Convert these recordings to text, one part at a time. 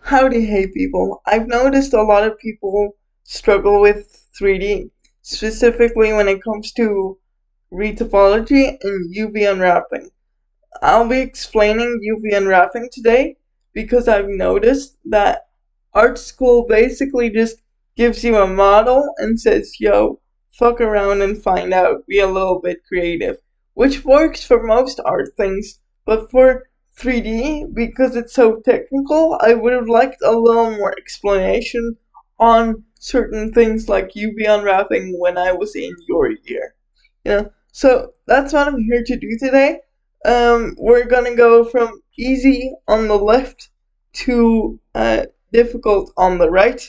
Howdy, hey people. I've noticed a lot of people struggle with 3D, specifically when it comes to retopology and UV unwrapping. I'll be explaining UV unwrapping today because I've noticed that art school basically just gives you a model and says, yo, fuck around and find out, be a little bit creative, which works for most art things, but for 3D, because it's so technical, I would have liked a little more explanation on certain things like UV unwrapping when I was in your year. So that's what I'm here to do today. We're gonna go from easy on the left to difficult on the right.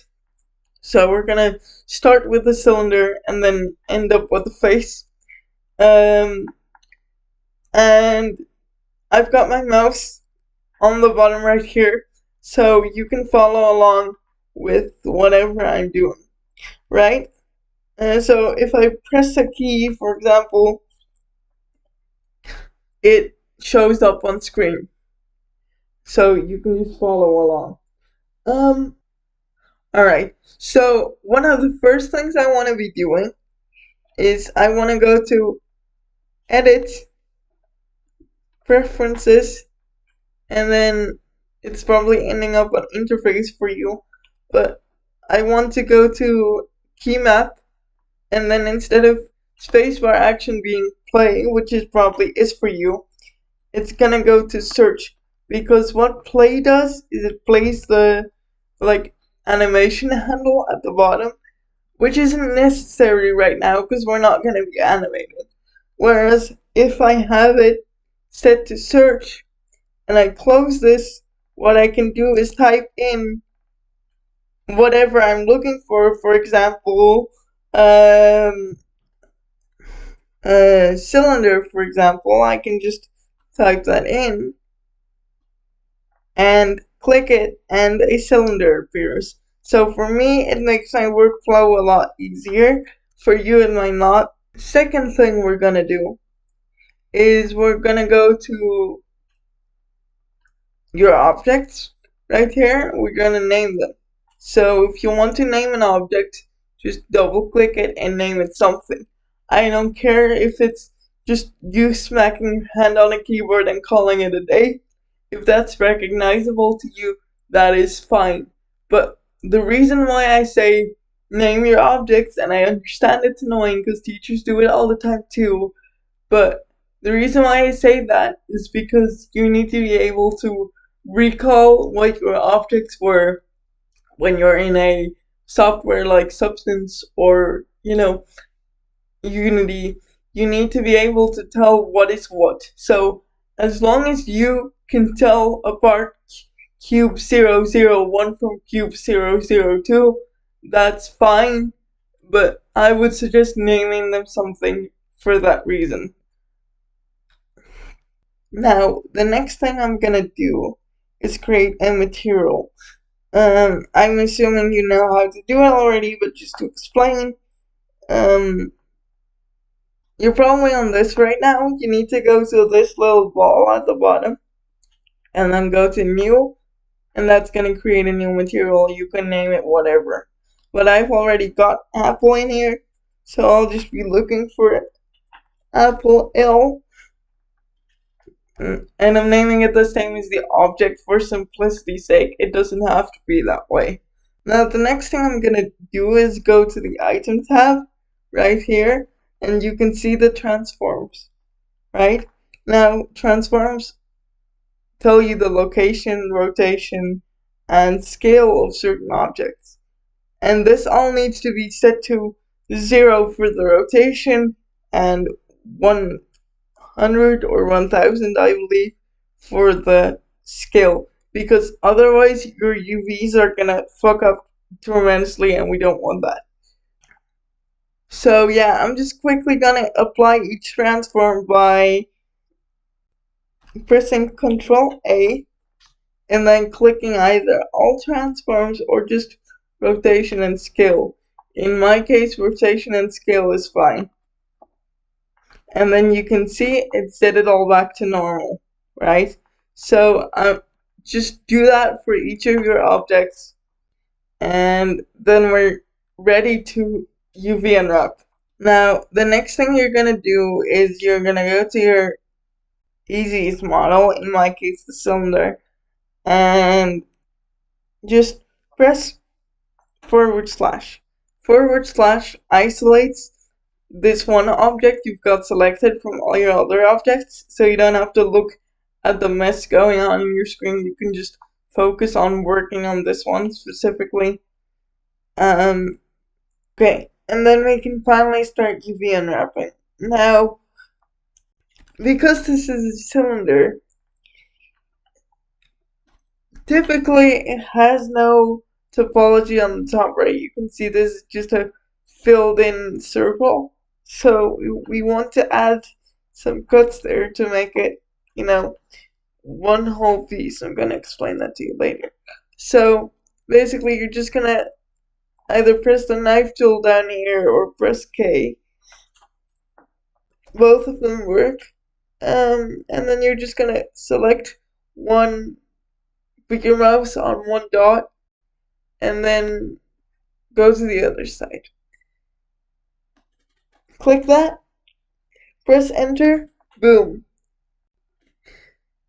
So we're gonna start with the cylinder and then end up with the face. Um, and I've got my mouse on the bottom right here, so you can follow along with whatever I'm doing, right? So if I press a key, for example, it shows up on screen, so you can just follow along. Alright, so one of the first things I want to be doing is I want to go to Edit, Preferences, and then it's probably ending up on Interface for you, but I want to go to Key Map, and then instead of spacebar action being play, which is probably is for you, it's gonna go to search, because what play does is it plays the animation handle at the bottom, which isn't necessary right now because we're not going to be animated. Whereas if I have it set to search and I close this, what I can do is type in whatever I'm looking for example, cylinder, for example. I can just type that in and click it and a cylinder appears. So for me, it makes my workflow a lot easier. For you, it might not. Second thing we're gonna do is we're gonna go to your objects right here. We're gonna name them. So if you want to name an object, just double click it and name it something. I don't care if it's just you smacking your hand on a keyboard and calling it a day. If that's recognizable to you, that is fine. But the reason why I say name your objects, and I understand it's annoying because teachers do it all the time too, but the reason why I say that is because you need to be able to recall what your objects were when you're in a software like Substance or, Unity. You need to be able to tell what is what. So as long as you can tell apart cube 001 from cube 002, that's fine, but I would suggest naming them something for that reason. Now, the next thing I'm gonna do is create a material. I'm assuming you know how to do it already, but just to explain, you're probably on this right now. You need to go to this little ball at the bottom, and then go to new, and that's gonna create a new material. You can name it whatever. But I've already got Apple in here, so I'll just be looking for Apple L. And I'm naming it the same as the object for simplicity's sake. It doesn't have to be that way. Now the next thing I'm gonna do is go to the item tab right here, and you can see the transforms, right? Now transforms tell you the location, rotation, and scale of certain objects. And this all needs to be set to 0 for the rotation and 100 or 1000, I believe, for the scale, because otherwise your UVs are gonna fuck up tremendously and we don't want that. So yeah, I'm just quickly gonna apply each transform by pressing Ctrl A and then clicking either all transforms or just rotation and scale. In my case, rotation and scale is fine. And then you can see it set it all back to normal, right? So just do that for each of your objects, and then we're ready to UV unwrap. Now, the next thing you're gonna do is you're gonna go to your easiest model, in my case the cylinder, and just press forward slash. Forward slash isolates this one object you've got selected from all your other objects, so you don't have to look at the mess going on in your screen. You can just focus on working on this one specifically. Okay, and then we can finally start UV unwrapping. Now, because this is a cylinder, typically it has no topology on the top right. You can see this is just a filled in circle. So we want to add some cuts there to make it, one whole piece. I'm going to explain that to you later. So basically you're just going to either press the knife tool down here or press K. Both of them work. And then you're just going to select one, put your mouse on one dot, and then go to the other side. Click that, press enter, boom.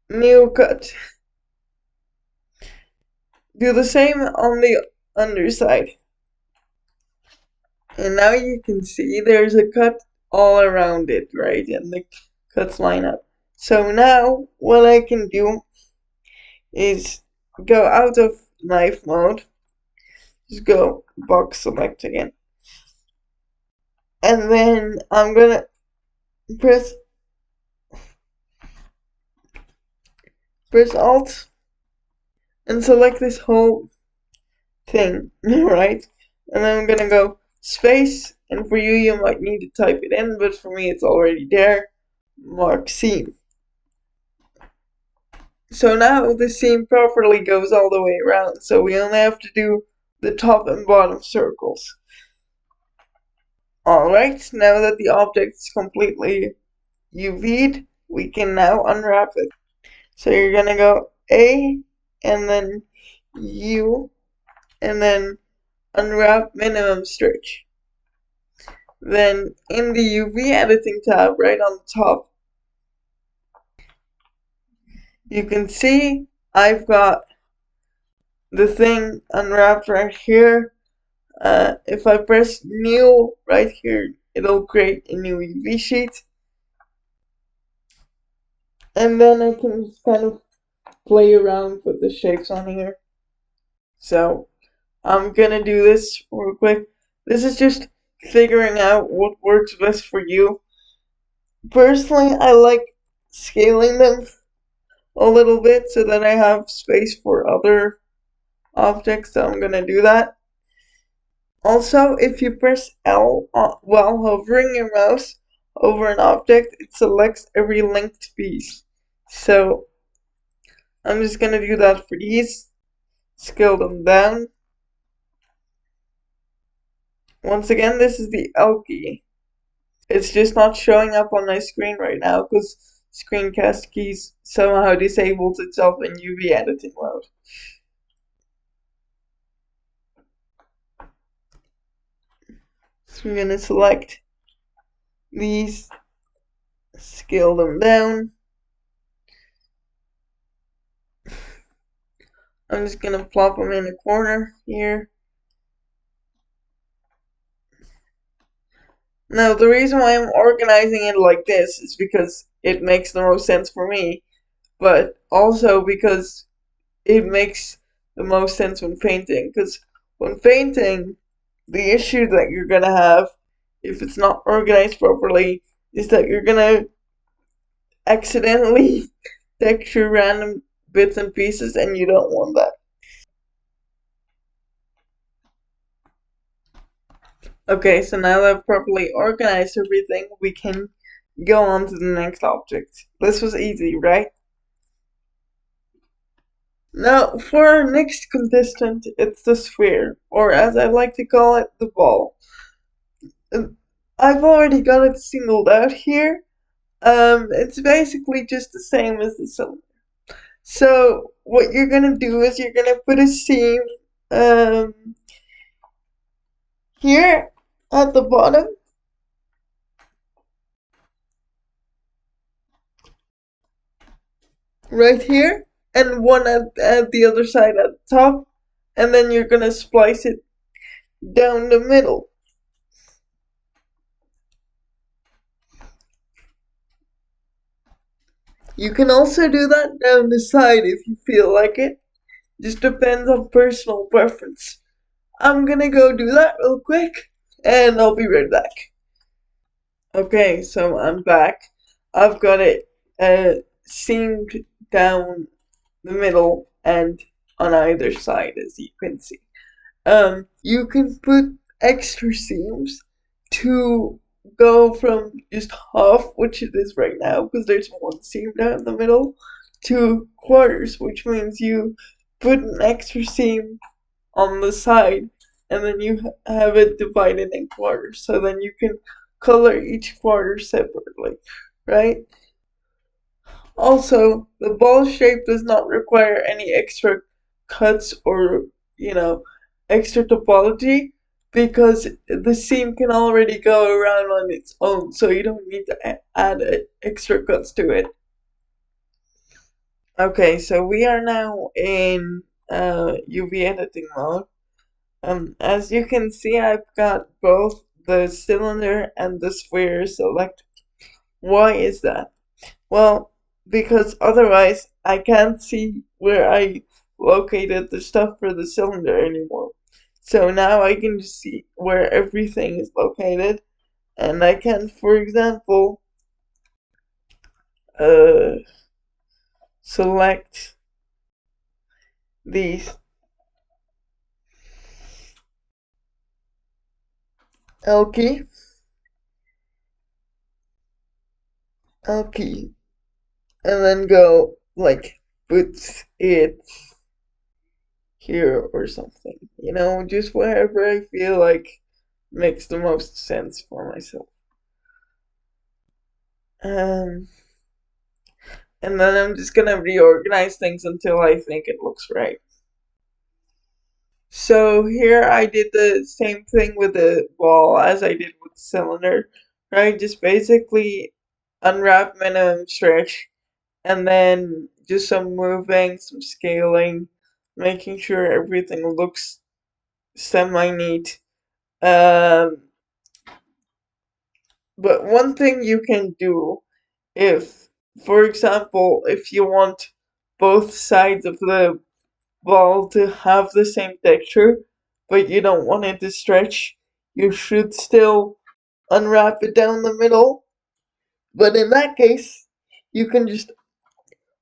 New cut. Do the same on the underside. And now you can see there's a cut all around it, right? And the cuts line up. So now what I can do is go out of knife mode. Just go box select again. And then I'm gonna press Alt and select this whole thing, right? And then I'm gonna go space, and for you, you might need to type it in, but for me, it's already there. Mark seam. So now the seam properly goes all the way around, so we only have to do the top and bottom circles. Alright, now that the object is completely UV'd, we can now unwrap it. So you're gonna go A, and then U, and then unwrap minimum stretch. Then in the UV editing tab right on the top, you can see I've got the thing unwrapped right here. If I press new right here, it'll create a new UV sheet. And then I can just kind of play around with the shapes on here. So I'm gonna do this real quick. This is just figuring out what works best for you. Personally, I like scaling them a little bit so that I have space for other objects, so I'm gonna do that. Also, if you press L while hovering your mouse over an object, it selects every linked piece. So I'm just gonna do that for these. Scale them down. Once again, this is the L key. It's just not showing up on my screen right now because screencast keys somehow disables itself in UV editing mode. So I'm gonna select these, scale them down. I'm just gonna plop them in the corner here. Now, the reason why I'm organizing it like this is because it makes the most sense for me, but also because it makes the most sense when painting. Because when painting, the issue that you're gonna have if it's not organized properly is that you're gonna accidentally texture random bits and pieces, and you don't want that. Okay, so now that I've properly organized everything, we can go on to the next object. This was easy, right? Now, for our next contestant, it's the sphere, or as I like to call it, the ball. I've already got it singled out here. It's basically just the same as the cylinder. So what you're gonna do is you're gonna put a seam um, here at the bottom, right here, and one at the other side at the top, and then you're gonna splice it down the middle. You can also do that down the side if you feel like it. Just depends on personal preference. I'm gonna go do that real quick, and I'll be right back. Okay, so I'm back. I've got it seamed down the middle and on either side, as you can see. You can put extra seams to go from just half, which it is right now, because there's one seam down the middle, to quarters, which means you put an extra seam on the side, and then you have it divided in quarters. So then you can color each quarter separately, right? Also, the ball shape does not require any extra cuts or, you know, extra topology because the seam can already go around on its own, so you don't need to add extra cuts to it. Okay, so we are now in UV editing mode. As you can see, I've got both the cylinder and the sphere selected. Why is that? Well, because otherwise I can't see where I located the stuff for the cylinder anymore. So now I can just see where everything is located, and I can, for example, uh, select these L key, L key, and then go like put it here or something. Just wherever I feel like makes the most sense for myself. Um, and then I'm just gonna reorganize things until I think it looks right. So here I did the same thing with the ball as I did with the cylinder, right? Just basically unwrap minimum stretch and then just some moving, some scaling, making sure everything looks semi-neat. Um, but one thing you can do if, for example, if you want both sides of the ball to have the same texture, but you don't want it to stretch, you should still unwrap it down the middle. But in that case, you can just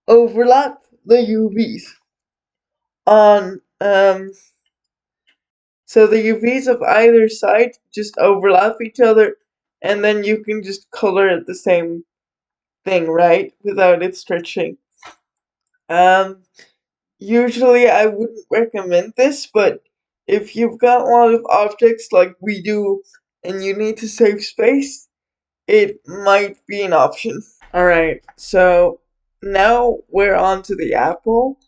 overlap the UVs on so the UVs of either side just overlap each other, and then you can just color it the same thing, right? Without it stretching. Um, Usually I wouldn't recommend this, but if you've got a lot of objects like we do and you need to save space, it might be an option. Alright, so now we're on to the apple.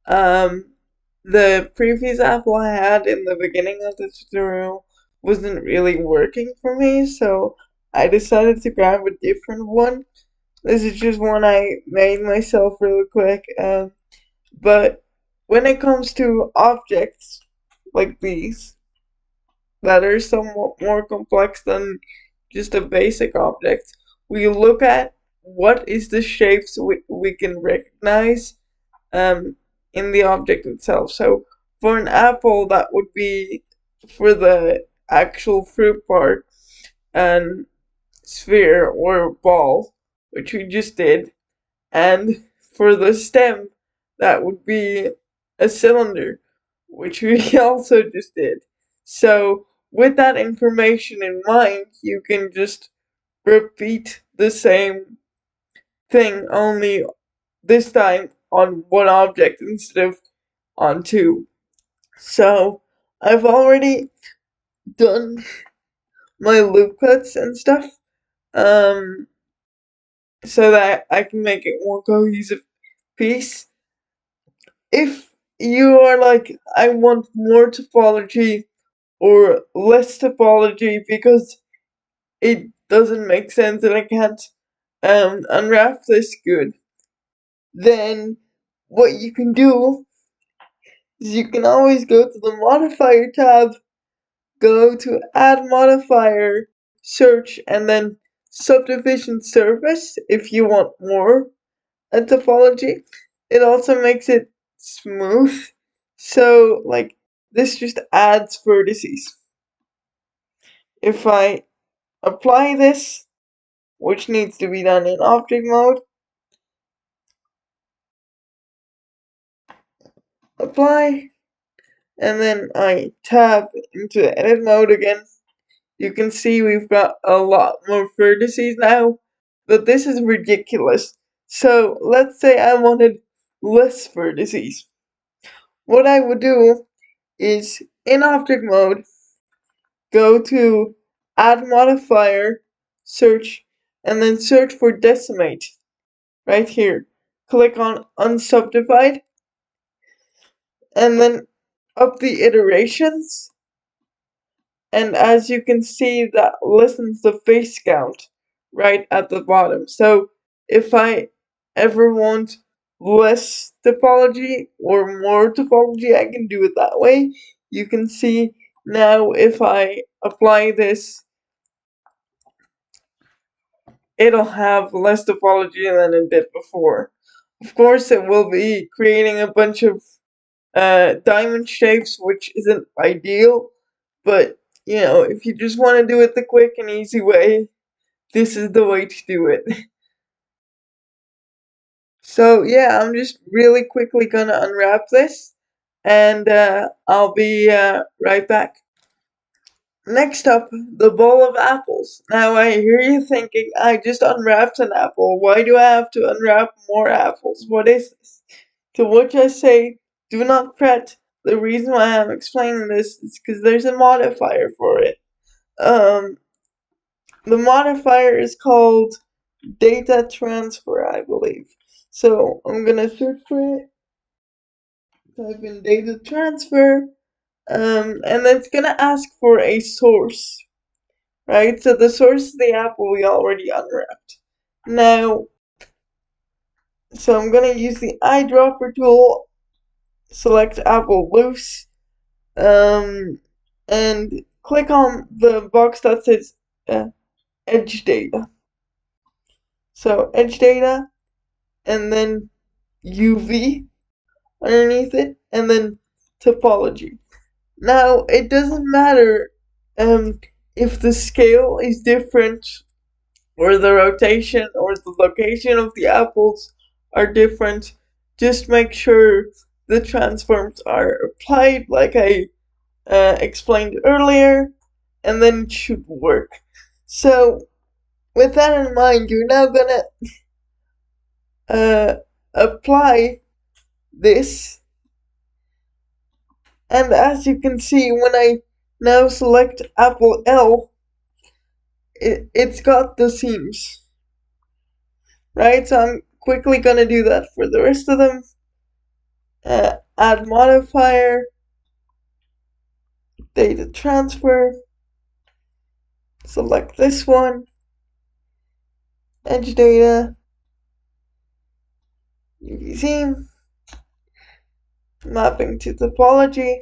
Um, the previous apple I had in the beginning of the tutorial wasn't really working for me, so I decided to grab a different one. This is just one I made myself really quick. But when it comes to objects like these that are somewhat more complex than just a basic object, we look at what is the shapes we can recognize um, in the object itself. So for an apple, that would be for the actual fruit part an sphere or ball, which we just did. And for the stem, that would be a cylinder, which we also just did. So, with that information in mind, you can just repeat the same thing, only this time on one object instead of on two. So, I've already done my loop cuts and stuff, um, so that I can make it one cohesive piece. if you are like, I want more topology or less topology because it doesn't make sense and I can't unwrap this good, then what you can do is you can always go to the modifier tab, go to add modifier, search, and then subdivision surface if you want more topology. It also makes it smooth, so like this just adds vertices. If I apply this, which needs to be done in object mode, apply, and then I tab into edit mode again, you can see we've got a lot more vertices now, but this is ridiculous. So let's say I wanted less vertices. What I would do is in object mode, go to add modifier, search, and then search for decimate right here. Click on unsubdivide, and then up the iterations, and as you can see, that listens the face count right at the bottom. So if I ever want less topology or more topology, I can do it that way. You can see now if I apply this, it'll have less topology than it did before. Of course, it will be creating a bunch of diamond shapes, which isn't ideal, but you know, if you just want to do it the quick and easy way, this is the way to do it. So yeah, I'm just really quickly gonna unwrap this, and I'll be right back. Next up, the bowl of apples. Now I hear you thinking, I just unwrapped an apple. Why do I have to unwrap more apples? What is this? To which I say, do not fret. The reason why I'm explaining this is because there's a modifier for it. Um, the modifier is called data transfer, I believe. So I'm gonna search for it, type in data transfer, and then it's gonna ask for a source, right? So the source is the apple we already unwrapped. Now, so I'm gonna use the eyedropper tool, select apple loose, and click on the box that says edge data. So edge data, and then UV underneath it, and then topology. Now, it doesn't matter if the scale is different, or the rotation or the location of the apples are different. Just make sure the transforms are applied like I explained earlier, and then it should work. So, with that in mind, you're now gonna apply this, and as you can see, when I now select apple L, it's got the seams, right? So I'm quickly gonna do that for the rest of them. Add modifier, data transfer, select this one, edge data, UV seam, mapping to topology,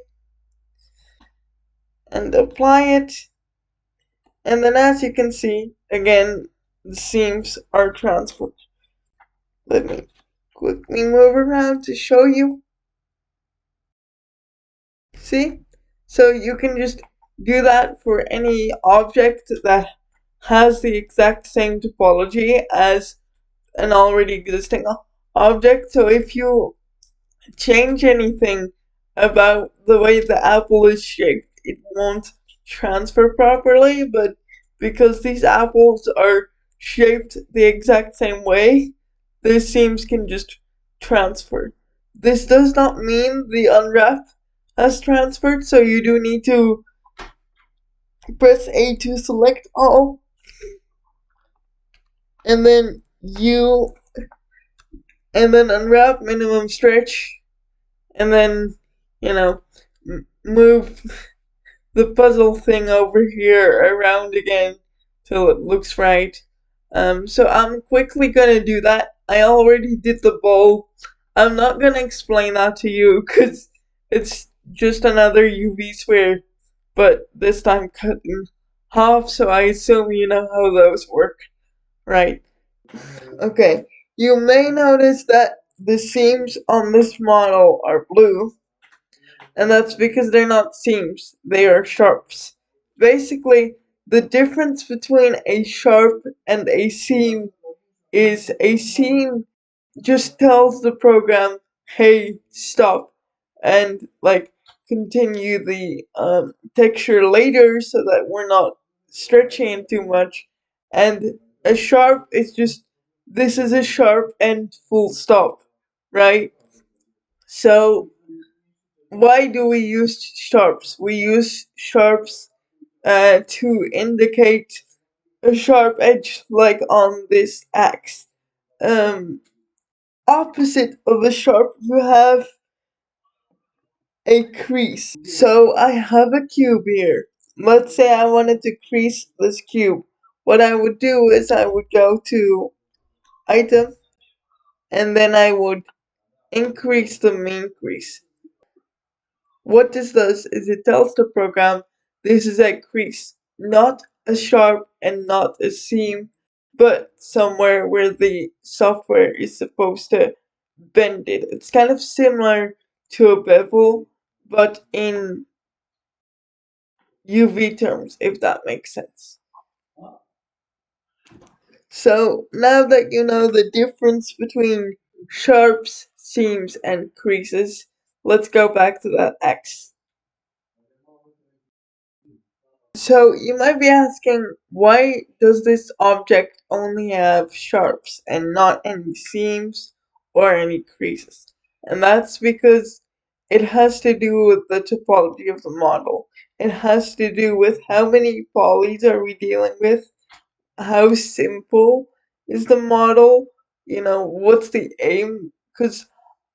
and apply it. And then as you can see, again, the seams are transferred. Let me quickly move around to show you. See? So you can just do that for any object that has the exact same topology as an already existing object. So if you change anything about the way the apple is shaped, it won't transfer properly, but because these apples are shaped the exact same way, the seams can just transfer. This does not mean the unwrap has transferred, so you do need to press A to select all, and then unwrap minimum stretch, and then, you know, move the puzzle thing over here around again till it looks right. So I'm quickly gonna do that. I already did the bowl. I'm not gonna explain that to you because it's just another UV sphere, but this time cut in half, so I assume you know how those work, right? Okay, you may notice that the seams on this model are blue, and that's because they're not seams, they are sharps. Basically, the difference between a sharp and a seam is a seam just tells the program, hey, stop, and like continue the texture later so that we're not stretching it too much. And a sharp is just, this is a sharp and full stop, right? So why do we use sharps? We use sharps to indicate a sharp edge, like on this axe. Um, Opposite of a sharp, you have a crease. So I have a cube here. Let's say I wanted to crease this cube. What I would do is I would go to item, and then I would increase the main crease. What this does is it tells the program this is a crease, not a sharp and not a seam, but somewhere where the software is supposed to bend it. It's kind of similar to a bevel, but in UV terms, if that makes sense. So now that you know the difference between sharps, seams, and creases, let's go back to that X. So you might be asking, why does this object only have sharps and not any seams or any creases? And that's because it has to do with the topology of the model. It has to do with how many polys are we dealing with, how simple is the model, what's the aim? Because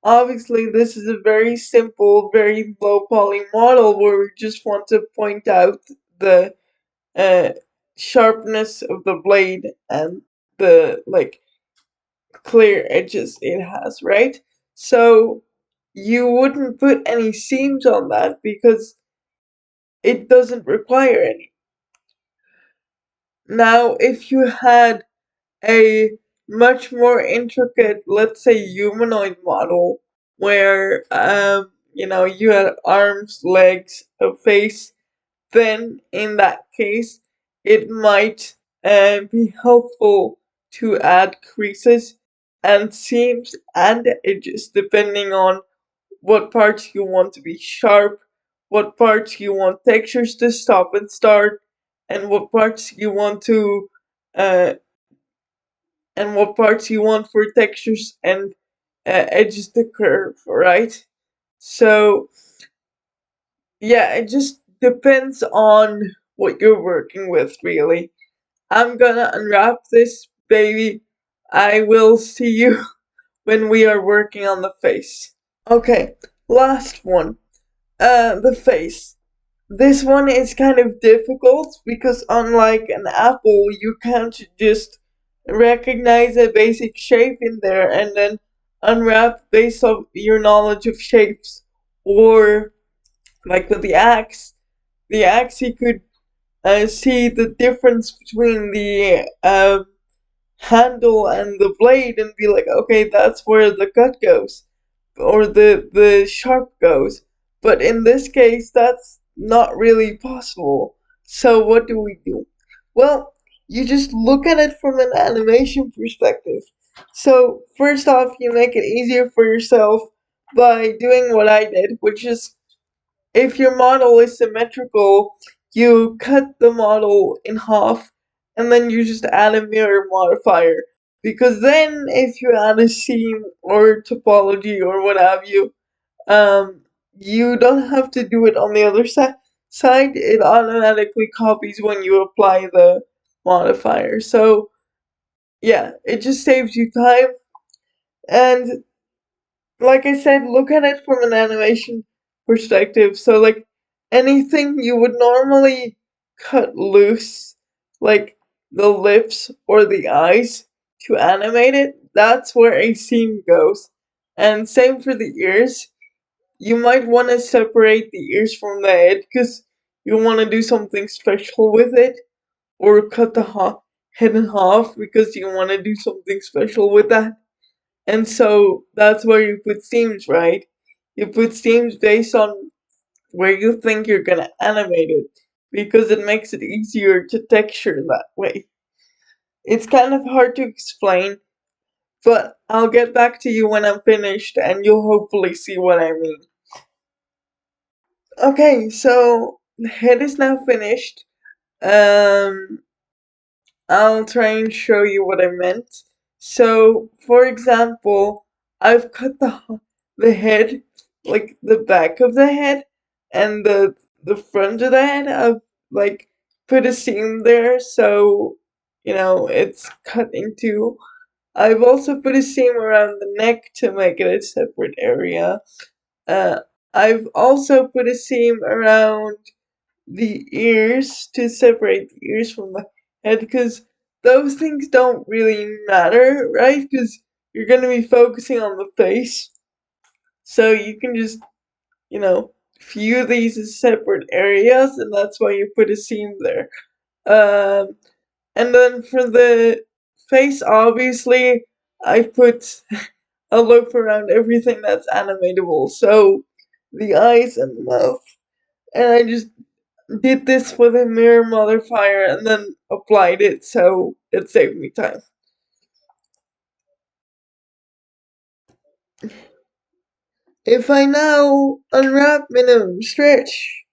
obviously this is a very simple, very low poly model where we just want to point out the uh, sharpness of the blade and the like clear edges it has, right? So you wouldn't put any seams on that because it doesn't require any. Now, if you had a much more intricate, let's say, humanoid model where you had arms, legs, a face, then in that case it might be helpful to add creases and seams and edges depending on what parts you want to be sharp, what parts you want textures to stop and start, and what parts you want to uh, and what parts you want for textures and edges to curve, right? So yeah, it just depends on what you're working with, really. I'm gonna unwrap this baby. I will see you when we are working on the face. Okay, last one. The face. This one is kind of difficult because unlike an apple, you can't just recognize a basic shape in there and then unwrap based on your knowledge of shapes. Or, like with the axe you could see the difference between the handle and the blade and be like, okay, that's where the cut goes or the sharp goes. But in this case, that's not really possible. So what do we do? Well, you just look at it from an animation perspective. So first off, you make it easier for yourself by doing what I did, which is if your model is symmetrical, you cut the model in half and then you just add a mirror modifier. Because then, if you add a seam or topology or what have you, you don't have to do it on the other side. It automatically copies when you apply the modifier. So, yeah, it just saves you time. And like I said, look at it from an animation perspective. So, like, anything you would normally cut loose, like the lips or the eyes, to animate it, that's where a seam goes. And same for the ears. You might want to separate the ears from the head because you want to do something special with it, or cut the head in half because you want to do something special with that. And so that's where you put themes, right? You put themes based on where you think you're gonna animate it because it makes it easier to texture that way. It's kind of hard to explain, but I'll get back to you when I'm finished and you'll hopefully see what I mean. Okay, so the head is now finished. Um, I'll try and show you what I meant. So, for example, I've cut the head, like the back of the head, and the front of the head. I've like put a seam there, so it's cut in two. I've also put a seam around the neck to make it a separate area. Uh, I've also put a seam around the ears to separate the ears from the head because those things don't really matter, right? Because you're going to be focusing on the face. So you can just, view these as separate areas, and that's why you put a seam there. Um, and then for the face, obviously, I put a loop around everything that's animatable. So the eyes and the mouth. And I just did this with a mirror modifier and then applied it so it saved me time. If I now unwrap minimum stretch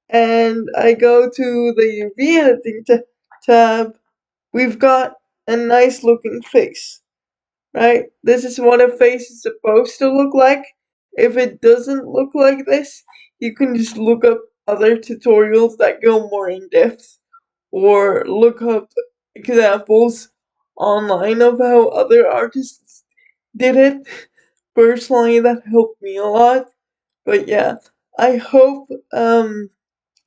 and I go to the UV editing tab, we've got a nice looking face, right? This is what a face is supposed to look like. If it doesn't look like this, you can just look up other tutorials that go more in depth or look up examples online of how other artists did it. Personally, that helped me a lot. But yeah, I hope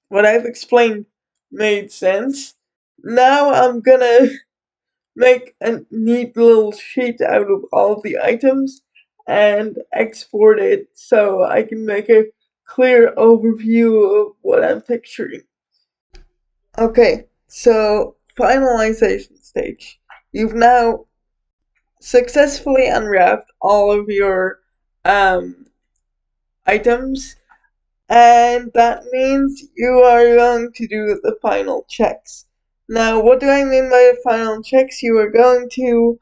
what I've explained made sense. Now I'm gonna make a neat little sheet out of all the items and export it so I can make a clear overview of what I'm picturing. Okay, so finalization stage. You've now successfully unwrapped all of your um, items, and that means you are going to do the final checks. Now, what do I mean by the final checks? You are going to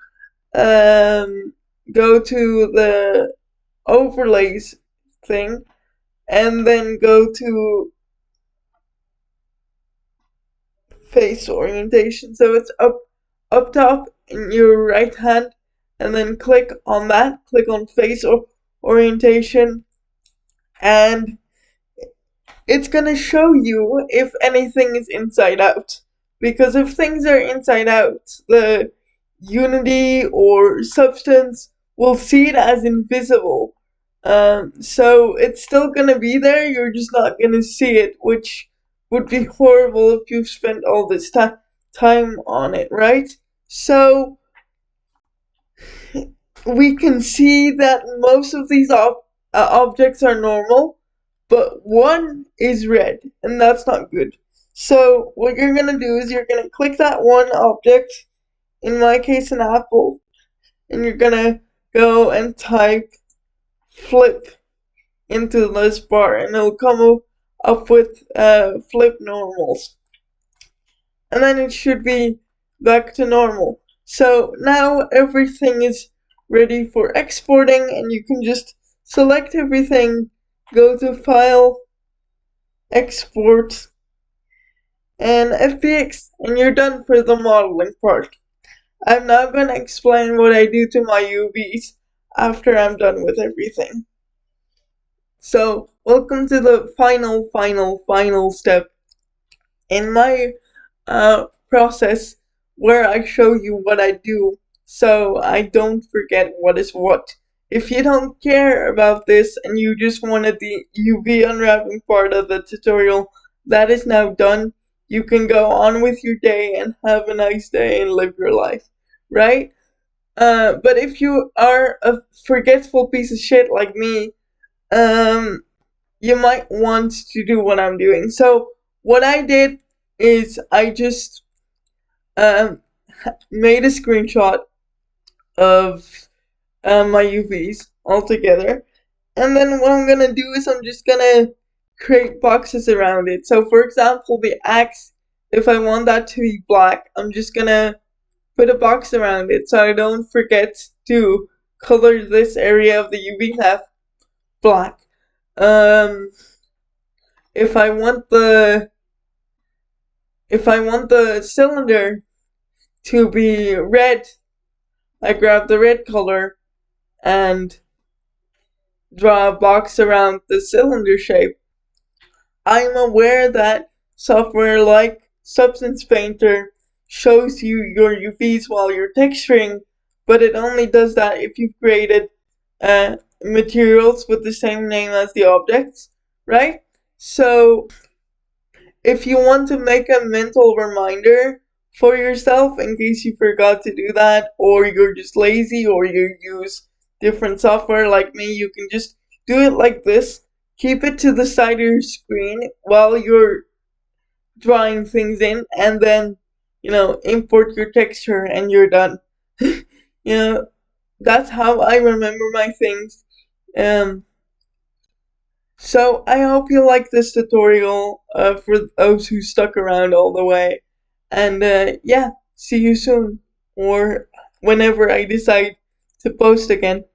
go to the overlays thing and then go to face orientation. So it's up top in your right hand, and then click on that. Click on face orientation, and it's gonna show you if anything is inside out. Because if things are inside out, the Unity or Substance will see it as invisible. So it's still gonna be there, you're just not gonna see it, which would be horrible if you've spent all this time on it, right? So we can see that most of these objects are normal, but one is red, and that's not good. So what you're gonna do is you're gonna click that one object, in my case an apple, and you're gonna go and type flip into this bar, and it'll come up with flip normals. And then it should be back to normal. So now everything is ready for exporting, and you can just select everything, go to File, Export, and FBX, and you're done for the modeling part. I'm now going to explain what I do to my UVs after I'm done with everything. So, welcome to the final step in my process where I show you what I do so I don't forget what is what if you don't care about this and you just wanted the UV unwrapping part of the tutorial, that is now done. You can go on with your day and have a nice day and live your life, right? But if you are a forgetful piece of shit like me, you might want to do what I'm doing. So what I did is I just um, made a screenshot of my UVs all together. And then what I'm gonna do is I'm just gonna create boxes around it. So for example, the axe, if I want that to be black, I'm just gonna put a box around it so I don't forget to color this area of the UV path black. Um, if I want the cylinder to be red, I grab the red color and draw a box around the cylinder shape. I'm aware that software like Substance Painter shows you your UVs while you're texturing, but it only does that if you've created materials with the same name as the objects, right? So if you want to make a mental reminder for yourself in case you forgot to do that, or you're just lazy, or you use different software like me, you can just do it like this. Keep it to the side of your screen while you're drawing things in, and then, import your texture and you're done. That's how I remember my things. Um, So I hope you like this tutorial for those who stuck around all the way. And yeah, see you soon or whenever I decide to post again.